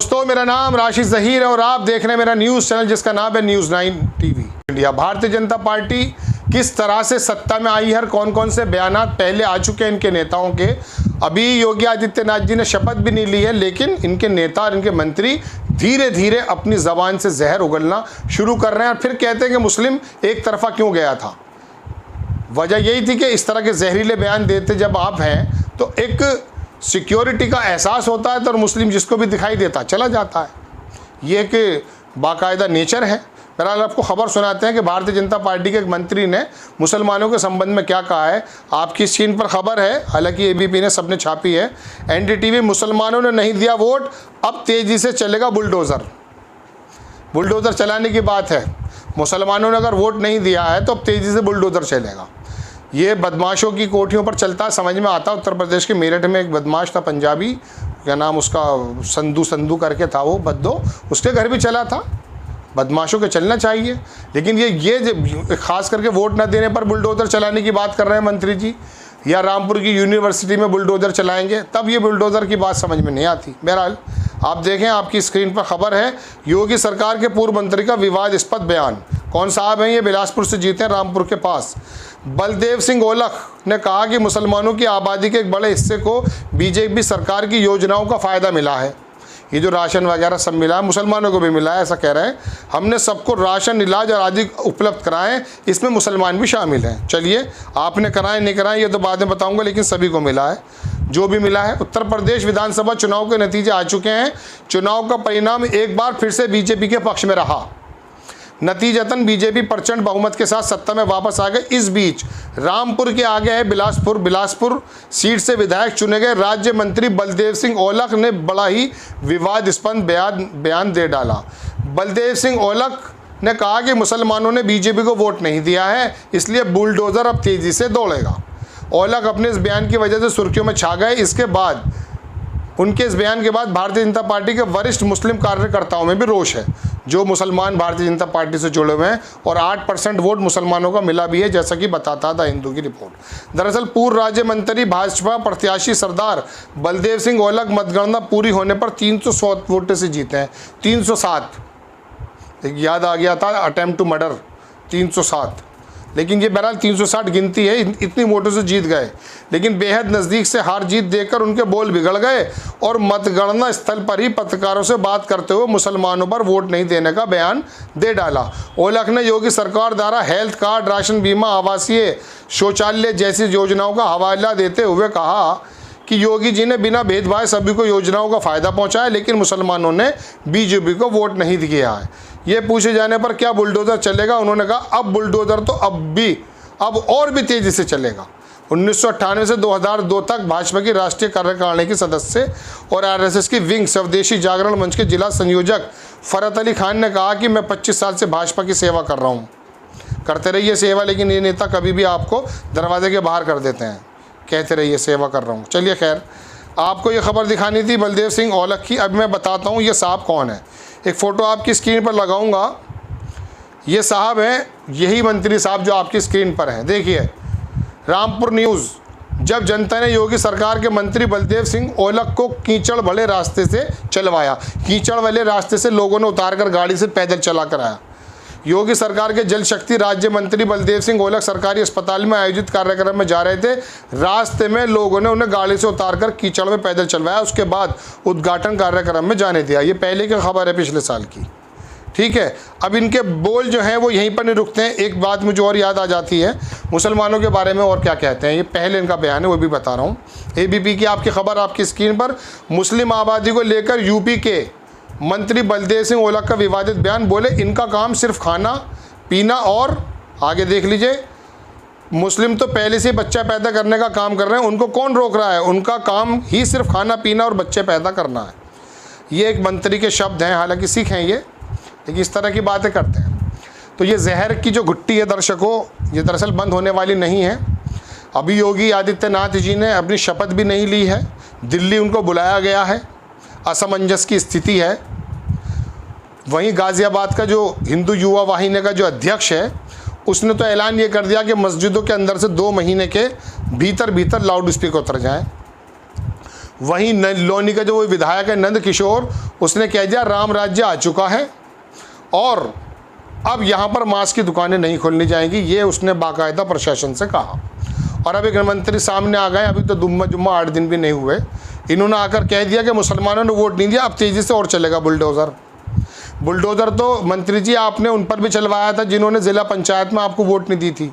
दोस्तों, मेरा नाम राशिद ज़हीर है और आप देख रहे हैं मेरा न्यूज़ चैनल जिसका नाम है news 9 TV India. Bharatiya Janata party किस तरह से सत्ता में आई है, कौन कौन से बयानात पहले आ चुके हैं इनके नेताओं के। अभी योगी आदित्यनाथ जी ने शपथ भी नहीं ली है, लेकिन इनके नेता और इनके मंत्री धीरे धीरे अपनी ज़बान से जहर उगलना शुरू कर रहे हैं और फिर कहते हैं कि मुस्लिम एक तरफा क्यों गया था। वजह यही थी कि इस तरह के जहरीले बयान देते जब आप हैं तो एक सिक्योरिटी का एहसास होता है, तो मुस्लिम जिसको भी दिखाई देता चला जाता है। ये एक बाकायदा नेचर है। बहरहाल आपको खबर सुनाते हैं कि भारतीय जनता पार्टी के एक मंत्री ने मुसलमानों के संबंध में क्या कहा है। आपकी स्क्रीन पर खबर है, हालांकि एबीपी ने सबने छापी है। एनडीटीवी, मुसलमानों ने नहीं दिया वोट, अब तेज़ी से चलेगा बुलडोज़र। बुलडोज़र चलाने की बात है। मुसलमानों ने अगर वोट नहीं दिया है तो अब तेज़ी से बुलडोज़र चलेगा। ये बदमाशों की कोठियों पर चलता है, समझ में आता है। उत्तर प्रदेश के मेरठ में एक बदमाश था, पंजाबी, क्या नाम उसका, संधू करके था वो, बद्दो, उसके घर भी चला था। बदमाशों के चलना चाहिए, लेकिन ये खास करके वोट न देने पर बुलडोज़र चलाने की बात कर रहे हैं मंत्री जी, या रामपुर की यूनिवर्सिटी में बुलडोज़र चलाएंगे, तब ये बुलडोज़र की बात समझ में नहीं आती। बहरहाल आप देखें, आपकी स्क्रीन पर खबर है, योगी सरकार के पूर्व मंत्री का विवादास्पद बयान। कौन साहब हैं ये? बिलासपुर से जीते हैं, रामपुर के पास। बलदेव सिंह ओलख ने कहा कि मुसलमानों की आबादी के एक बड़े हिस्से को बीजेपी सरकार की योजनाओं का फ़ायदा मिला है। ये जो राशन वगैरह सब मिला है, मुसलमानों को भी मिला है, ऐसा कह रहे हैं। हमने सबको राशन, इलाज और आदि उपलब्ध कराएं, इसमें मुसलमान भी शामिल हैं। चलिए, आपने कराएं नहीं कराएं ये तो बाद में बताऊंगा, लेकिन सभी को मिला है जो भी मिला है। उत्तर प्रदेश विधानसभा चुनाव के नतीजे आ चुके हैं। चुनाव का परिणाम एक बार फिर से बीजेपी के पक्ष में रहा। नतीजतन बीजेपी प्रचंड बहुमत के साथ सत्ता में वापस आ गए। इस बीच रामपुर के आगे है बिलासपुर सीट से विधायक चुने गए राज्य मंत्री बलदेव सिंह ओलख ने बड़ा ही विवादास्पद बयान दे डाला। बलदेव सिंह ओलख ने कहा कि मुसलमानों ने बीजेपी को वोट नहीं दिया है, इसलिए बुलडोज़र अब तेज़ी से दौड़ेगा। ओलख अपने इस बयान की वजह से सुर्खियों में छा गए। उनके इस बयान के बाद भारतीय जनता पार्टी के वरिष्ठ मुस्लिम कार्यकर्ताओं में भी रोष है, जो मुसलमान भारतीय जनता पार्टी से जुड़े हुए हैं, और 8% वोट मुसलमानों का मिला भी है, जैसा कि बताता था हिंदू की रिपोर्ट। दरअसल पूर्व राज्य मंत्री भाजपा प्रत्याशी सरदार बलदेव सिंह ओलख मतगणना पूरी होने पर 307 वोटों से जीते हैं। 307, एक याद आ गया था अटेम्प्ट टू मर्डर, 307, लेकिन ये बहरहाल 360 गिनती है। इतनी वोटों से जीत गए, लेकिन बेहद नज़दीक से हार जीत देखकर उनके बोल बिगड़ गए और मतगणना स्थल पर ही पत्रकारों से बात करते हुए मुसलमानों पर वोट नहीं देने का बयान दे डाला। ओलख ने योगी सरकार द्वारा हेल्थ कार्ड, राशन बीमा, आवासीय शौचालय जैसी योजनाओं का हवाला देते हुए कहा कि योगी जी ने बिना भेदभाव सभी को योजनाओं का फ़ायदा पहुँचाया, लेकिन मुसलमानों ने बीजेपी को वोट नहीं दिया है। ये पूछे जाने पर क्या बुलडोज़र चलेगा, उन्होंने कहा अब बुलडोज़र तो अब और भी तेज़ी से चलेगा। 1998 से 2002 तक भाजपा की राष्ट्रीय कार्यकारिणी के सदस्य और आरएसएस की विंग स्वदेशी जागरण मंच के जिला संयोजक फरत अली खान ने कहा कि मैं 25 साल से भाजपा की सेवा कर रहा हूँ। करते रहिए सेवा, लेकिन ये नेता कभी भी आपको दरवाजे के बाहर कर देते हैं। कहते रहिए सेवा कर रहा हूँ। चलिए, खैर, आपको ये खबर दिखानी थी बलदेव सिंह ओलख की। अब मैं बताता हूँ ये साहब कौन है। एक फ़ोटो आपकी स्क्रीन पर लगाऊंगा। ये साहब हैं, यही मंत्री साहब जो आपकी स्क्रीन पर हैं। देखिए, रामपुर न्यूज़। जब जनता ने योगी सरकार के मंत्री बलदेव सिंह ओलख को कीचड़ भले रास्ते से चलवाया, कीचड़ वाले रास्ते से लोगों ने उतारकर गाड़ी से पैदल चला कर आया। योगी सरकार के जल शक्ति राज्य मंत्री बलदेव सिंह ओलख सरकारी अस्पताल में आयोजित कार्यक्रम में जा रहे थे। रास्ते में लोगों ने उन्हें गाड़ी से उतारकर कीचड़ में पैदल चलवाया, उसके बाद उद्घाटन कार्यक्रम में जाने दिया। ये पहले की खबर है, पिछले साल की। ठीक है, अब इनके बोल जो हैं वो यहीं पर नहीं रुकते हैं। एक बात मुझे और याद आ जाती है, मुसलमानों के बारे में और क्या कहते हैं। ये पहले इनका बयान है, वो भी बता रहा हूँ। एबीपी की आपकी खबर आपकी स्क्रीन पर। मुस्लिम आबादी को लेकर यूपी के मंत्री बलदेव सिंह ओलख का विवादित बयान। बोले इनका काम सिर्फ खाना पीना, और आगे देख लीजिए, मुस्लिम तो पहले से बच्चा पैदा करने का काम कर रहे हैं, उनको कौन रोक रहा है? उनका काम ही सिर्फ खाना पीना और बच्चे पैदा करना है। ये एक मंत्री के शब्द हैं, हालांकि सिख हैं ये, लेकिन इस तरह की बातें करते हैं। तो ये जहर की जो घुट्टी है दर्शकों, ये दरअसल बंद होने वाली नहीं है। अभी योगी आदित्यनाथ जी ने अपनी शपथ भी नहीं ली है, दिल्ली उनको बुलाया गया है, असमंजस की स्थिति है। वहीं गाज़ियाबाद का जो हिंदू युवा वाहिनी का जो अध्यक्ष है, उसने तो ऐलान ये कर दिया कि मस्जिदों के अंदर से 2 महीने के भीतर लाउड स्पीकर उतर जाएं। वहीं लोनी का जो वो विधायक है नंद किशोर, उसने कह दिया राम राज्य आ चुका है और अब यहाँ पर मांस की दुकानें नहीं खोलनी जाएंगी, ये उसने बाकायदा प्रशासन से कहा। और अब एक मंत्री सामने आ गए, अभी तो जुम्मा 8 दिन भी नहीं हुए, इन्होंने आकर कह दिया कि मुसलमानों ने वोट नहीं दिया, अब तेज़ी से और चलेगा बुलडोज़र। तो मंत्री जी आपने उन पर भी चलवाया था जिन्होंने ज़िला पंचायत में आपको वोट नहीं दी थी,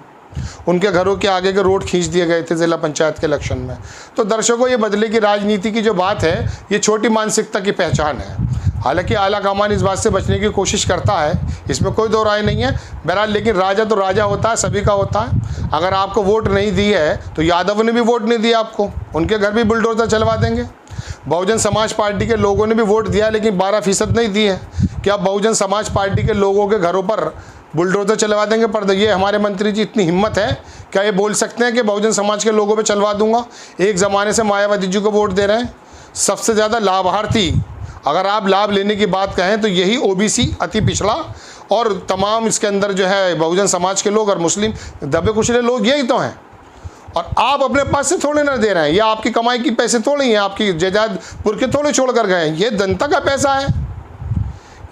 उनके घरों के आगे के रोड खींच दिए गए थे ज़िला पंचायत के इलेक्शन में। तो दर्शकों, ये बदले की राजनीति की जो बात है, ये छोटी मानसिकता की पहचान है। हालांकि आला कमान इस बात से बचने की कोशिश करता है, इसमें कोई दो राय नहीं है बहरहाल, लेकिन राजा तो राजा होता है, सभी का होता है। अगर आपको वोट नहीं दी है तो यादव ने भी वोट नहीं दिया आपको, उनके घर भी बुलडोजर चलवा देंगे। बहुजन समाज पार्टी के लोगों ने भी वोट दिया लेकिन 12% नहीं दी है, क्या बहुजन समाज पार्टी के लोगों के घरों पर बुलडोजर चलवा देंगे? पर ये हमारे मंत्री जी इतनी हिम्मत है, क्या ये बोल सकते हैं कि बहुजन समाज के लोगों पे चलवा दूंगा? एक ज़माने से मायावती जी को वोट दे रहे हैं, सबसे ज़्यादा लाभार्थी अगर आप लाभ लेने की बात कहें तो यही ओबीसी, अति पिछड़ा और तमाम इसके अंदर जो है बहुजन समाज के लोग और मुस्लिम दबे कुचले लोग यही तो हैं। और आप अपने पास से थोड़े ना दे रहे हैं, ये आपकी कमाई की पैसे थोड़े हैं, आपकी जायदादपुर के थोड़े छोड़ कर गए हैं, ये जनता का पैसा है,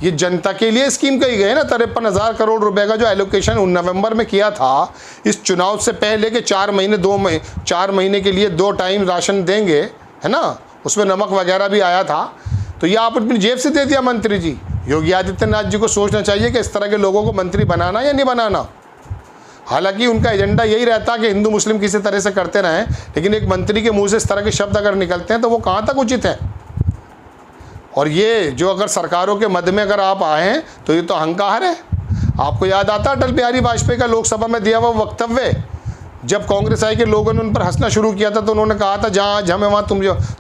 ये जनता के लिए स्कीम कही गई है ना। 53,000 करोड़ रुपए का जो एलोकेशन नवंबर में किया था इस चुनाव से पहले के 4 महीने के लिए 2 टाइम राशन देंगे, है ना, उसमें नमक वगैरह भी आया था, तो ये आप अपनी जेब से दे दिया मंत्री जी। योगी आदित्यनाथ जी को सोचना चाहिए कि इस तरह के लोगों को मंत्री बनाना या नहीं बनाना। हालांकि उनका एजेंडा यही रहता है कि हिंदू मुस्लिम किसी तरह से करते रहें, लेकिन एक मंत्री के मुंह से इस तरह के शब्द अगर निकलते हैं तो वो कहाँ तक उचित है? और ये जो अगर सरकारों के मध्य में अगर आप आए हैं तो ये तो अहंकार है। आपको याद आता अटल बिहारी वाजपेयी का लोकसभा में दिया हुआ वक्तव्य, जब कांग्रेस आई के लोगों ने उन पर हंसना शुरू किया था तो उन्होंने कहा था जहाँ आज हमें वहाँ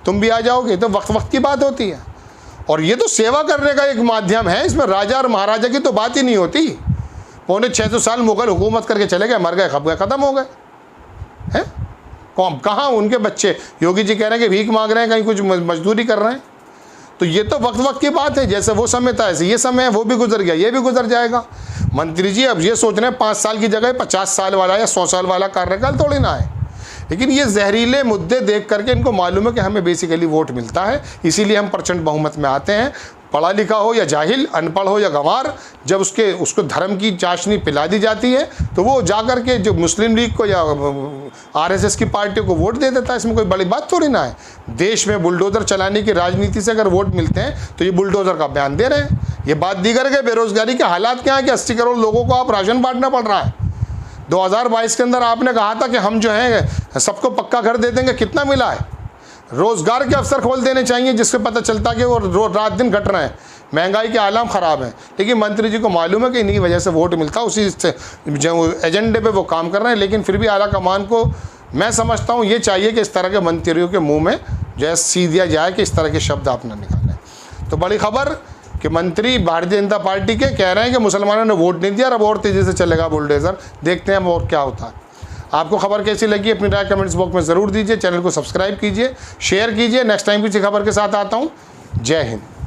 तुम भी आ जाओगे। तो वक्त की बात होती है और ये तो सेवा करने का एक माध्यम है, इसमें राजा और महाराजा की तो बात ही नहीं होती। 650 साल मुगल हुकूमत करके चले गए, मर गए, खप गए, ख़त्म हो गए हैं। कहाँ उनके बच्चे? योगी जी कह रहे हैं कि भीख मांग रहे हैं, कहीं कुछ मजदूरी कर रहे हैं। तो ये तो वक्त की बात है, जैसे वो समय था ऐसे ये समय है, वो भी गुजर गया, ये भी गुजर जाएगा। मंत्री जी अब ये सोच रहे हैं 5 साल की जगह 50 साल वाला या 100 साल वाला कार्यकाल थोड़ी ना है। लेकिन ये जहरीले मुद्दे देख करके इनको मालूम है कि हमें बेसिकली वोट मिलता है, इसीलिए हम प्रचंड बहुमत में आते हैं। पढ़ा लिखा हो या जाहिल, अनपढ़ हो या गंवार, जब उसको धर्म की चाशनी पिला दी जाती है तो वो जाकर के जो मुस्लिम लीग को या आरएसएस की पार्टियों को वोट दे देता है। इसमें कोई बड़ी बात थोड़ी ना है। देश में बुलडोज़र चलाने की राजनीति से अगर वोट मिलते हैं तो ये बुलडोज़र का बयान दे रहे हैं। ये बात दीगर के बेरोजगारी के हालात क्या है कि 80 करोड़ लोगों को आप राशन बांटना पड़ रहा है। 2022 के अंदर आपने कहा था कि हम जो है सबको पक्का घर दे देंगे, कितना मिला है? रोज़गार के अवसर खोल देने चाहिए जिससे पता चलता कि वो रात दिन घट रहे हैं, महंगाई के आलाम ख़राब हैं। लेकिन मंत्री जी को मालूम है कि इन्हीं वजह से वोट मिलता, उसी से जो एजेंडे पे वो काम कर रहे हैं। लेकिन फिर भी आला कमान को मैं समझता हूँ ये चाहिए कि इस तरह के मंत्रियों के मुँह में जो है सी दिया जाए कि इस तरह के शब्द आप न निकालें। तो बड़ी खबर कि मंत्री भारतीय जनता पार्टी के कह रहे हैं कि मुसलमानों ने वोट नहीं दिया, अब और तेज़ी से चलेगा बुलडोज़र। देखते हैं अब और क्या होता है। आपको खबर कैसी लगी अपनी राय कमेंट्स बॉक्स में ज़रूर दीजिए। चैनल को सब्सक्राइब कीजिए, शेयर कीजिए। नेक्स्ट टाइम किसी खबर के साथ आता हूँ। जय हिंद।